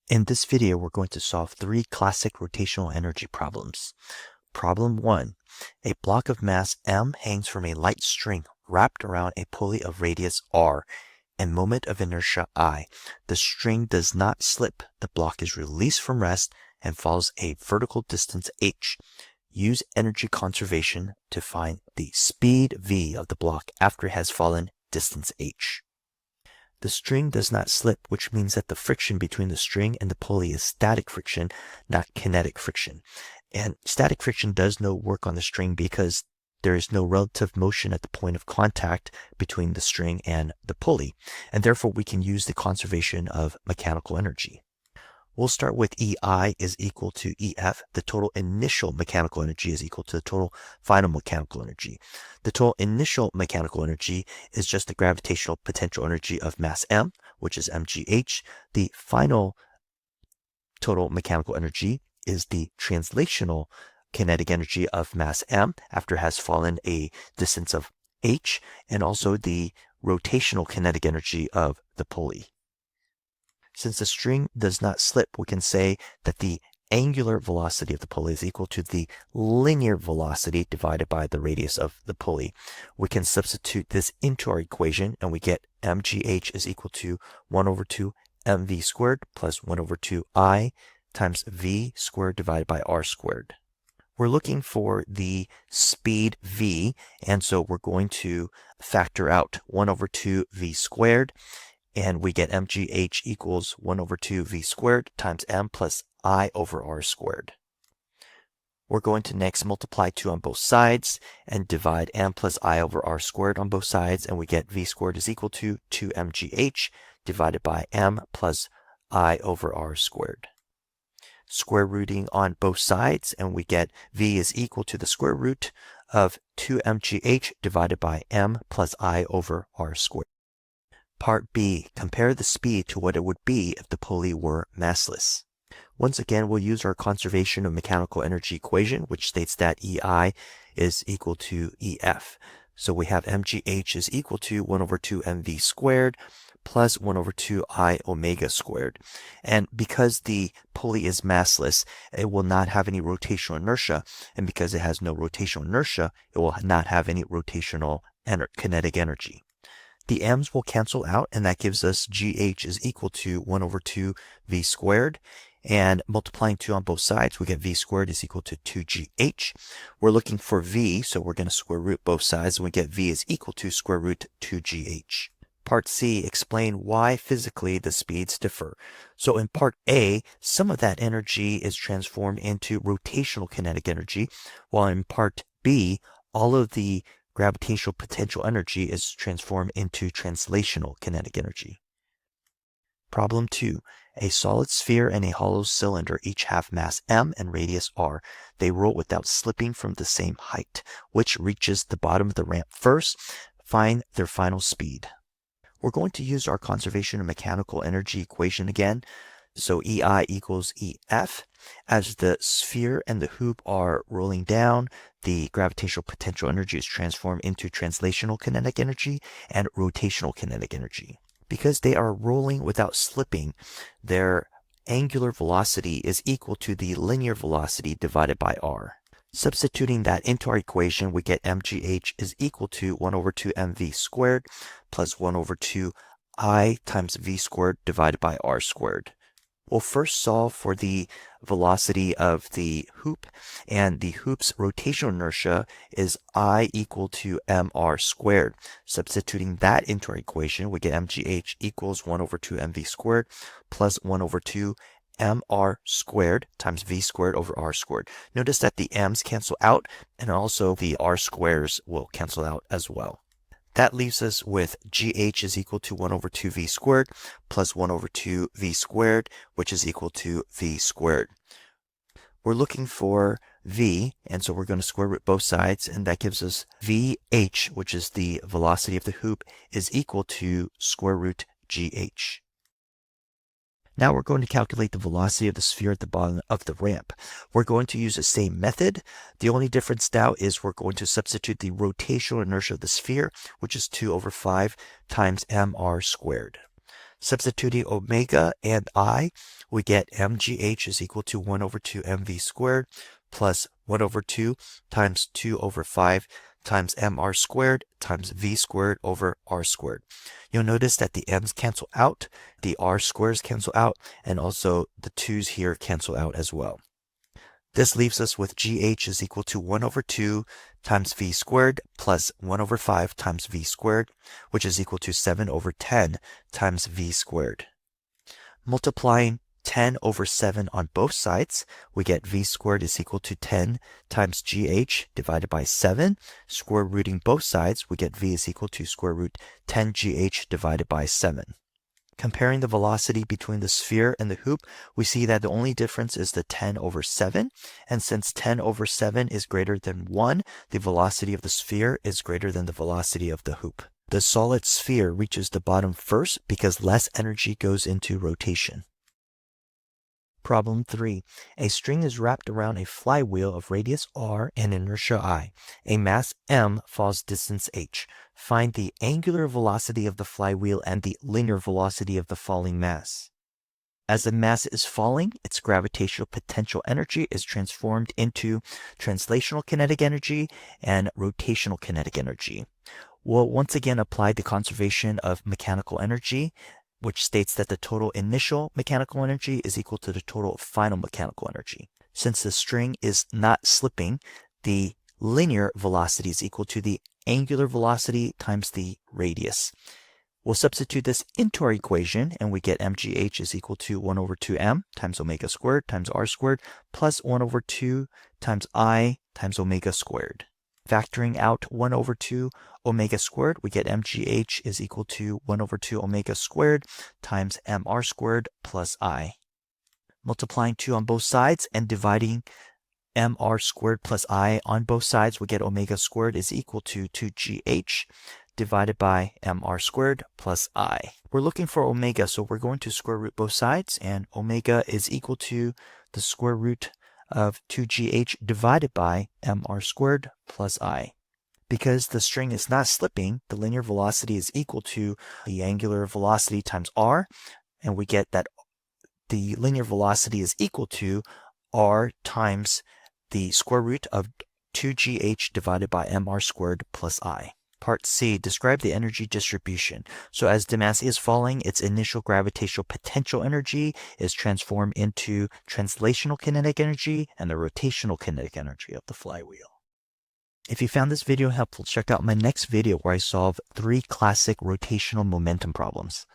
In this video, we're going to solve three classic rotational energy problems. Problem 1. A block of mass m hangs from a light string wrapped around a pulley of radius r and moment of inertia I. The string does not slip. The block is released from rest and follows a vertical distance h. Use energy conservation to find the speed v of the block after it has fallen distance h. The string does not slip, which means that the friction between the string and the pulley is static friction, not kinetic friction. And static friction does no work on the string because there is no relative motion at the point of contact between the string and the pulley, and therefore we can use the conservation of mechanical energy. We'll start with EI is equal to EF. The total initial mechanical energy is equal to the total final mechanical energy. The total initial mechanical energy is just the gravitational potential energy of mass m, which is mgh. The final total mechanical energy is the translational kinetic energy of mass m after it has fallen a distance of h, and also the rotational kinetic energy of the pulley. Since the string does not slip, we can say that the angular velocity of the pulley is equal to the linear velocity divided by the radius of the pulley. We can substitute this into our equation and we get mgh is equal to 1 over 2 mv squared plus 1 over 2 I times v squared divided by r squared. We're looking for the speed v, and so we're going to factor out 1 over 2 v squared, and we get mgh equals 1 over 2 v squared times m plus I over r squared. We're going to next multiply 2 on both sides and divide m plus I over r squared on both sides, and we get v squared is equal to 2 mgh divided by m plus I over r squared. Square rooting on both sides, and we get v is equal to the square root of 2 mgh divided by m plus I over r squared. Part B, compare the speed to what it would be if the pulley were massless. Once again, we'll use our conservation of mechanical energy equation, which states that EI is equal to EF. So we have mgh is equal to 1 over 2 mv squared plus 1 over 2 I omega squared. And because the pulley is massless, it will not have any rotational inertia. And because it has no rotational inertia, it will not have any rotational kinetic energy. The m's will cancel out, and that gives us gh is equal to 1 over 2 v squared. And multiplying 2 on both sides, we get v squared is equal to 2gh. We're looking for v, so we're going to square root both sides, and we get v is equal to square root 2gh. Part C, explain why physically the speeds differ. So in part A, some of that energy is transformed into rotational kinetic energy, while in part B, all of the gravitational potential energy is transformed into translational kinetic energy. Problem 2. A solid sphere and a hollow cylinder each have mass m and radius r. They roll without slipping from the same height. Which reaches the bottom of the ramp first? Find their final speed. We're going to use our conservation of mechanical energy equation again. So EI equals EF. As the sphere and the hoop are rolling down, the gravitational potential energy is transformed into translational kinetic energy and rotational kinetic energy. Because they are rolling without slipping, their angular velocity is equal to the linear velocity divided by r. Substituting that into our equation, we get mgh is equal to 1 over 2 mv squared plus 1 over 2 I times v squared divided by r squared. We'll first solve for the velocity of the hoop, and the hoop's rotational inertia is I equal to mr squared. Substituting that into our equation, we get mgh equals 1 over 2 mv squared plus 1 over 2 mr squared times v squared over r squared. Notice that the m's cancel out, and also the r squares will cancel out as well. That leaves us with gh is equal to 1 over 2 v squared plus 1 over 2 v squared, which is equal to v squared. We're looking for v, and so we're going to square root both sides, and that gives us vh, which is the velocity of the hoop, is equal to square root gh. Now we're going to calculate the velocity of the sphere at the bottom of the ramp. We're going to use the same method. The only difference now is we're going to substitute the rotational inertia of the sphere, which is 2 over 5 times mr squared. Substituting omega and I, we get mgh is equal to 1 over 2 mv squared plus 1 over 2 times 2 over 5 times mr squared times v squared over r squared. You'll notice that the m's cancel out, the r squares cancel out, and also the 2's here cancel out as well. This leaves us with gh is equal to 1 over 2 times v squared plus 1 over 5 times v squared, which is equal to 7 over 10 times v squared. Multiplying 10 over 7 on both sides, we get v squared is equal to 10 times gh divided by 7. Square rooting both sides, we get v is equal to square root 10 gh divided by 7. Comparing the velocity between the sphere and the hoop, we see that the only difference is the 10 over 7. And since 10 over 7 is greater than 1, the velocity of the sphere is greater than the velocity of the hoop. The solid sphere reaches the bottom first because less energy goes into rotation. Problem 3. A string is wrapped around a flywheel of radius r and inertia I. A mass m falls distance h. Find the angular velocity of the flywheel and the linear velocity of the falling mass. As the mass is falling, its gravitational potential energy is transformed into translational kinetic energy and rotational kinetic energy. We'll once again apply the conservation of mechanical energy, which states that the total initial mechanical energy is equal to the total final mechanical energy. Since the string is not slipping, the linear velocity is equal to the angular velocity times the radius. We'll substitute this into our equation, and we get mgh is equal to 1 over 2m times omega squared times r squared plus 1 over 2 times I times omega squared. Factoring out 1 over 2 omega squared, we get mgh is equal to 1 over 2 omega squared times mr squared plus I. Multiplying 2 on both sides and dividing mr squared plus I on both sides, we get omega squared is equal to 2gh divided by mr squared plus I. We're looking for omega, so we're going to square root both sides, and omega is equal to the square root of 2gh divided by mr squared plus I. Because the string is not slipping, the linear velocity is equal to the angular velocity times r, and we get that the linear velocity is equal to r times the square root of 2gh divided by mr squared plus I. Part C, describe the energy distribution. So as the mass is falling, its initial gravitational potential energy is transformed into translational kinetic energy and the rotational kinetic energy of the flywheel. If you found this video helpful, check out my next video where I solve 3 classic rotational momentum problems.